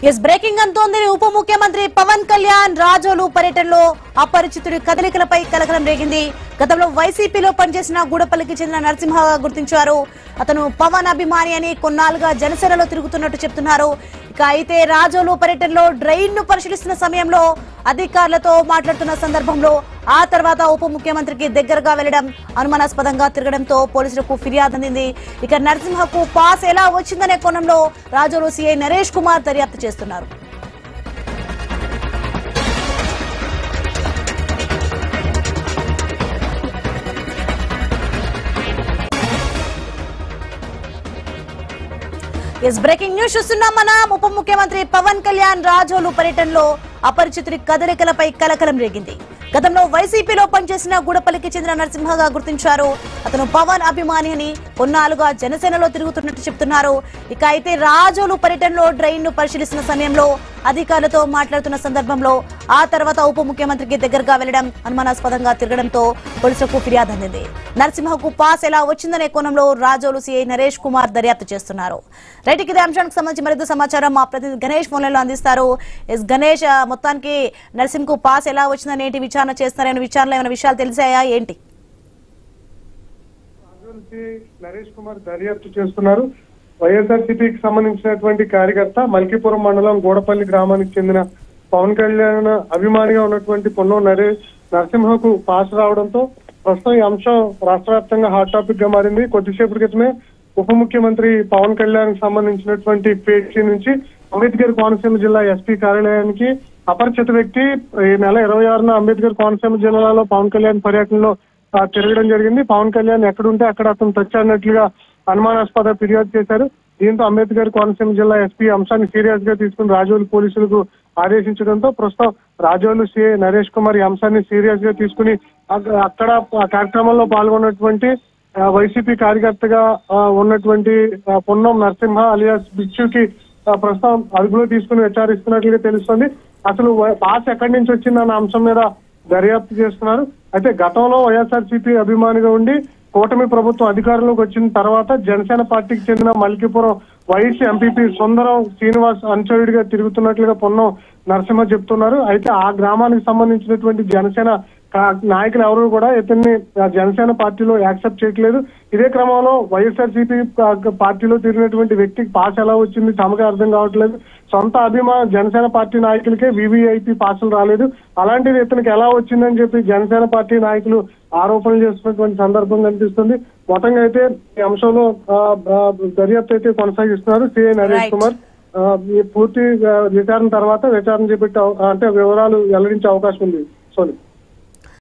Yes breaking అంటోంది. ఉప ముఖ్యమంత్రి పవన్ కళ్యాణ్ రాజోలు పర్యటనలో అపరిచితుడి కదలికలపై కలకలం రేగింది. గతంలో వైసీపీలో పనిచేసిన గూడపల్లికి చెందిన నరసింహగా గుర్తించారు. అతను పవన్ అభిమాని అని కొన్నాళ్ళుగా జనసేనలో తిరుగుతున్నట్టు చెప్తున్నారు. ఇక అయితే రాజోలు పర్యటనలో డ్రైన్ ను పరిశీలిస్తున్న సమయంలో అధికారులతో మాట్లాడుతున్న సందర్భంలో ఆ తర్వాత ఉప ముఖ్యమంత్రికి దగ్గరగా వెళ్లడం అనుమానాస్పదంగా తిరగడంతో పోలీసులకు ఫిర్యాదు అందింది. ఇక నరసింహకు పాస్ ఎలా వచ్చిందనే కోణంలో రాజోలు సీఐ నరేష్ కుమార్ దర్యాప్తు చేస్తున్నారు. బ్రేకింగ్ న్యూస్ చూస్తున్నాం మనం. ఉప ముఖ్యమంత్రి పవన్ కళ్యాణ్ రాజోలు పర్యటనలో అపరిచితుడి కదలికలపై కలకలం రేగింది. గతంలో వైసీపీలో పనిచేసిన గూడపల్లికి చెందిన నరసింహగా గుర్తించారు. అతను పవన్ అభిమాని అని కొన్నాళ్ళుగా జనసేనలో తిరుగుతున్నట్టు చెప్తున్నారు. ఇక అయితే రాజోలు పర్యటనలో డ్రైన్ ను పరిశీలిస్తున్న సమయంలో అధికారులతో మాట్లాడుతున్న సందర్భంలో ఆ తర్వాత ఉప ముఖ్యమంత్రికి దగ్గరగా వెళ్లడం అనుమానాస్పదంగా తిరగడంతో పోలీసులకు ఫిర్యాదు అందింది. నరసింహకు పాస్ ఎలా వచ్చిందనే కోణంలో రాజోలు సీఐ నరేష్ కుమార్ దర్యాప్తు చేస్తున్నారు. రైట్, ఇదే అంశానికి సంబంధించి మరింత సమాచారం మా ప్రతినిధి గణేష్ ఫోన్లలో అందిస్తారు. ఎస్ గణేష్, మొత్తానికి నరసింహ్ కు పాస్ ఎలా వచ్చిందని ఏంటి విచారణ చేస్తున్నారని విచారణలో ఏమైనా విషయాలు తెలిసాయా ఏంటి? నరేష్ కుమార్ దర్యాప్తు చేస్తున్నారు. వైఎస్ఆర్సీపీకి సంబంధించినటువంటి కార్యకర్త మల్కీపురం మండలం గూడపల్లి గ్రామానికి చెందిన పవన్ కళ్యాణ్ అభిమానిగా ఉన్నటువంటి పొన్నం నరసింహకు పాస్ రావడంతో ప్రస్తుతం ఈ అంశం రాష్ట్ర వ్యాప్తంగా హాట్ టాపిక్ గా మారింది. కొద్దిసేపటి క్రితమే ఉప ముఖ్యమంత్రి పవన్ కళ్యాణ్ సంబంధించినటువంటి పేజీ నుంచి అంబేద్కర్ కోనసీమ జిల్లా ఎస్పీ కార్యాలయానికి అపరిచిత వ్యక్తి ఈ నెల 26న అంబేద్కర్ కోనసీమ జిల్లాలో పవన్ కళ్యాణ్ పర్యటనలో తిరగడం జరిగింది. పవన్ కళ్యాణ్ ఎక్కడుంటే అక్కడ అతను తెచ్చన్నట్లుగా అనుమానాస్పద ఫిర్యాదు చేశారు. దీంతో అంబేద్కర్ కోనసీమ జిల్లా ఎస్పీ అంశాన్ని సీరియస్ గా తీసుకుని రాజోలు పోలీసులకు ఆదేశించడంతో ప్రస్తుతం రాజోలు సీఐ నరేష్ కుమార్ ఈ అంశాన్ని సీరియస్ గా తీసుకుని అక్కడ కార్యక్రమంలో పాల్గొన్నటువంటి వైసీపీ కార్యకర్తగా ఉన్నటువంటి పొన్నం నరసింహ అలియాస్ బిచ్చుకి ప్రస్తుతం అదుపులో తీసుకుని విచారిస్తున్నట్లుగా తెలుస్తుంది. అసలు పాస్ ఎక్కడి నుంచి వచ్చిందన్న అంశం మీద దర్యాప్తు చేస్తున్నారు. అయితే గతంలో వైఎస్ఆర్సీపీ అభిమానిగా ఉండి కూటమి ప్రభుత్వం అధికారంలోకి వచ్చిన తర్వాత జనసేన పార్టీకి చెందిన మల్కీపురం వైసీ ఎంపీపీ సుందరం శ్రీనివాస్ అనుచరుడిగా తిరుగుతున్నట్లుగా పొన్నం నరసింహ చెప్తున్నారు. అయితే ఆ గ్రామానికి సంబంధించినటువంటి జనసేన నాయకులు ఎవరు కూడా ఇతన్ని జనసేన పార్టీలో యాక్సెప్ట్ చేయట్లేదు. ఇదే క్రమంలో వైఎస్ఆర్సీపీ పార్టీలో తిరిగినటువంటి వ్యక్తికి పాస్ ఎలా వచ్చింది తమకే అర్థం కావట్లేదు. సొంత జనసేన పార్టీ నాయకులకే వివిఐపీ పాసులు రాలేదు. అలాంటిది ఇతనికి ఎలా వచ్చిందని చెప్పి జనసేన పార్టీ నాయకులు ఆరోపణలు చేస్తున్నటువంటి సందర్భం కనిపిస్తుంది. మొత్తంగా అయితే ఈ అంశంలో దర్యాప్తు అయితే కొనసాగిస్తున్నారు సిఐ నరేష్ కుమార్. పూర్తి విచారణ తర్వాత విచారణ చేపట్టే వివరాలు వెల్లడించే అవకాశం ఉంది. సోని.